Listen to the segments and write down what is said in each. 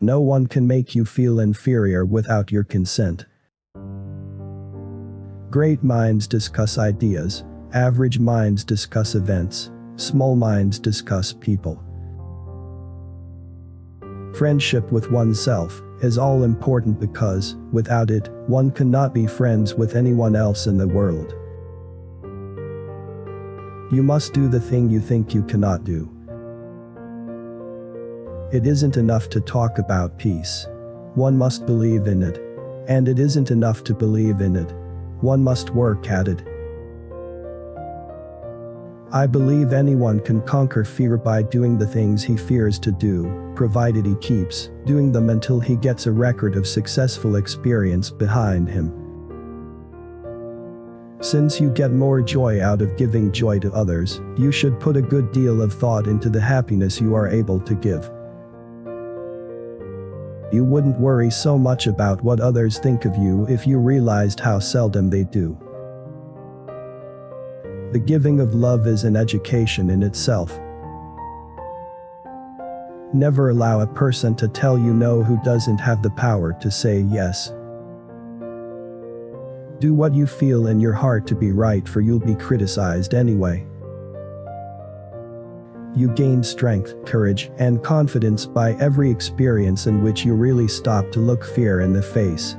No one can make you feel inferior without your consent. Great minds discuss ideas, average minds discuss events, small minds discuss people. Friendship with oneself is all important because, without it, one cannot be friends with anyone else in the world. You must do the thing you think you cannot do. It isn't enough to talk about peace. One must believe in it. And it isn't enough to believe in it. One must work at it. I believe anyone can conquer fear by doing the things he fears to do, provided he keeps doing them until he gets a record of successful experience behind him. Since you get more joy out of giving joy to others, you should put a good deal of thought into the happiness you are able to give. You wouldn't worry so much about what others think of you if you realized how seldom they do. The giving of love is an education in itself. Never allow a person to tell you no who doesn't have the power to say yes. Do what you feel in your heart to be right, for you'll be criticized anyway. You gain strength, courage, and confidence by every experience in which you really stop to look fear in the face.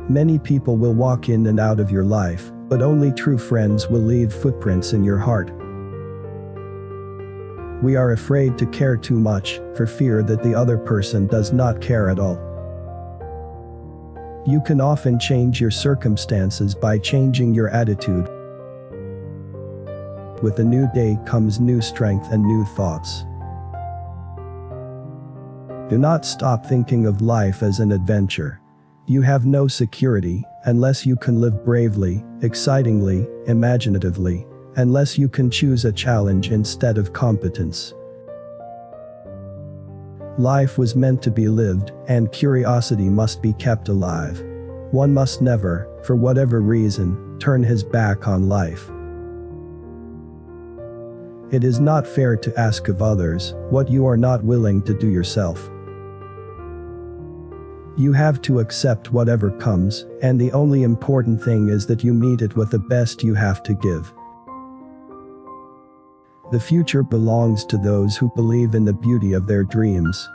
Many people will walk in and out of your life, but only true friends will leave footprints in your heart. We are afraid to care too much, for fear that the other person does not care at all. You can often change your circumstances by changing your attitude. With a new day comes new strength and new thoughts. Do not stop thinking of life as an adventure. You have no security unless you can live bravely, excitingly, imaginatively, unless you can choose a challenge instead of competence. Life was meant to be lived, and curiosity must be kept alive. One must never, for whatever reason, turn his back on life. It is not fair to ask of others what you are not willing to do yourself. You have to accept whatever comes, and the only important thing is that you meet it with the best you have to give. The future belongs to those who believe in the beauty of their dreams.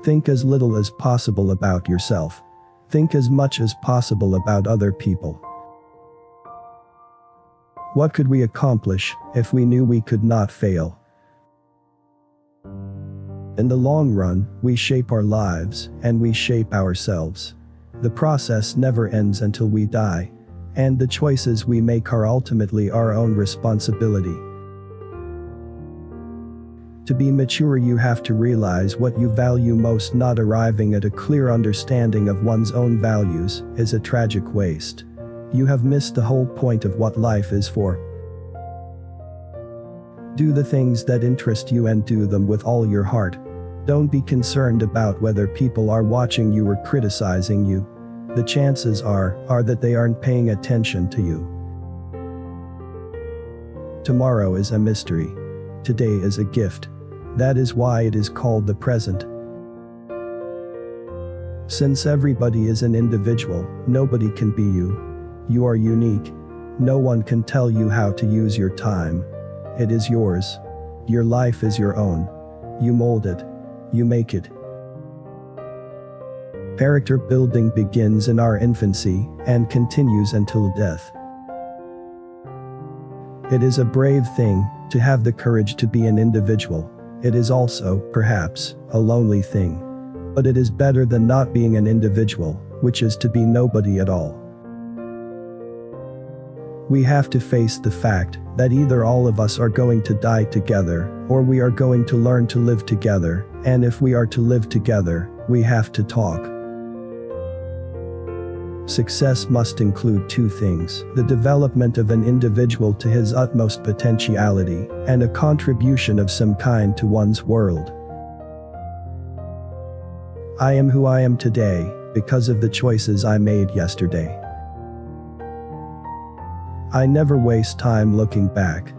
Think as little as possible about yourself. Think as much as possible about other people. What could we accomplish if we knew we could not fail? In the long run, we shape our lives, and we shape ourselves. The process never ends until we die. And the choices we make are ultimately our own responsibility. To be mature, you have to realize what you value most. Not arriving at a clear understanding of one's own values is a tragic waste. You have missed the whole point of what life is for. Do the things that interest you and do them with all your heart. Don't be concerned about whether people are watching you or criticizing you. The chances are that they aren't paying attention to you. Tomorrow is a mystery. Today is a gift. That is why it is called the present. Since everybody is an individual, nobody can be you. You are unique. No one can tell you how to use your time. It is yours. Your life is your own. You mold it. You make it. Character building begins in our infancy and continues until death. It is a brave thing to have the courage to be an individual. It is also, perhaps, a lonely thing. But it is better than not being an individual, which is to be nobody at all. We have to face the fact that either all of us are going to die together, or we are going to learn to live together, and if we are to live together, we have to talk. Success must include two things: the development of an individual to his utmost potentiality, and a contribution of some kind to one's world. I am who I am today, because of the choices I made yesterday. I never waste time looking back.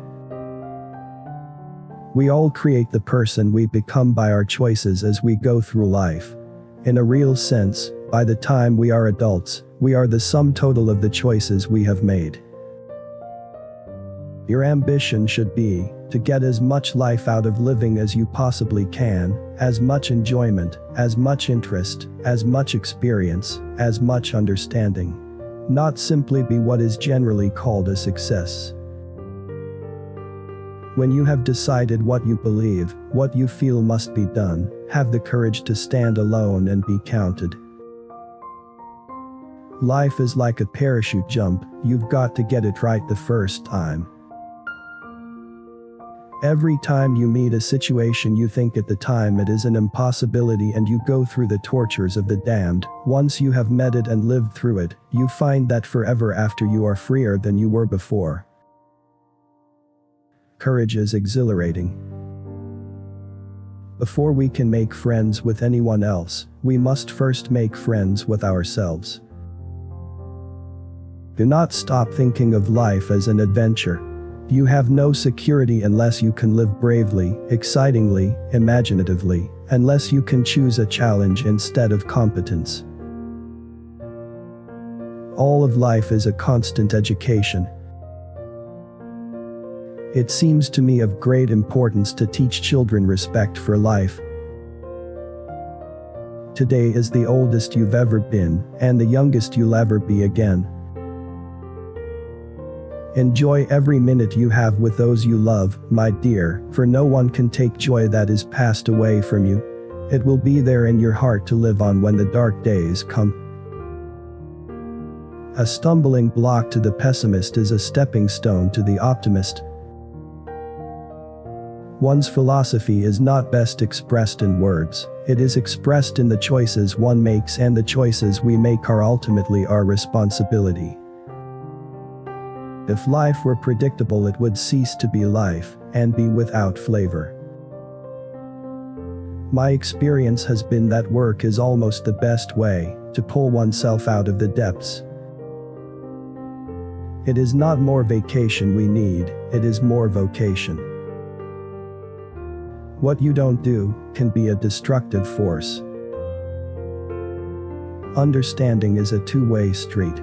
We all create the person we become by our choices as we go through life. In a real sense, by the time we are adults, we are the sum total of the choices we have made. Your ambition should be to get as much life out of living as you possibly can, as much enjoyment, as much interest, as much experience, as much understanding. Not simply be what is generally called a success. When you have decided what you believe, what you feel must be done, have the courage to stand alone and be counted. Life is like a parachute jump, you've got to get it right the first time. Every time you meet a situation you think at the time it is an impossibility and you go through the tortures of the damned, once you have met it and lived through it, you find that forever after you are freer than you were before. Courage is exhilarating. Before we can make friends with anyone else, we must first make friends with ourselves. Do not stop thinking of life as an adventure. You have no security unless you can live bravely, excitingly, imaginatively, unless you can choose a challenge instead of competence. All of life is a constant education. It seems to me of great importance to teach children respect for life. Today is the oldest you've ever been, and the youngest you'll ever be again. Enjoy every minute you have with those you love, my dear, for no one can take joy that is passed away from you. It will be there in your heart to live on when the dark days come. A stumbling block to the pessimist is a stepping stone to the optimist. One's philosophy is not best expressed in words, it is expressed in the choices one makes, and the choices we make are ultimately our responsibility. If life were predictable, it would cease to be life, and be without flavor. My experience has been that work is almost the best way to pull oneself out of the depths. It is not more vacation we need, it is more vocation. What you don't do can be a destructive force. Understanding is a two-way street.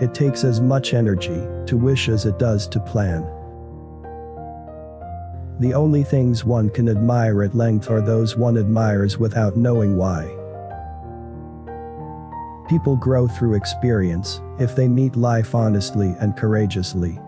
It takes as much energy to wish as it does to plan. The only things one can admire at length are those one admires without knowing why. People grow through experience if they meet life honestly and courageously.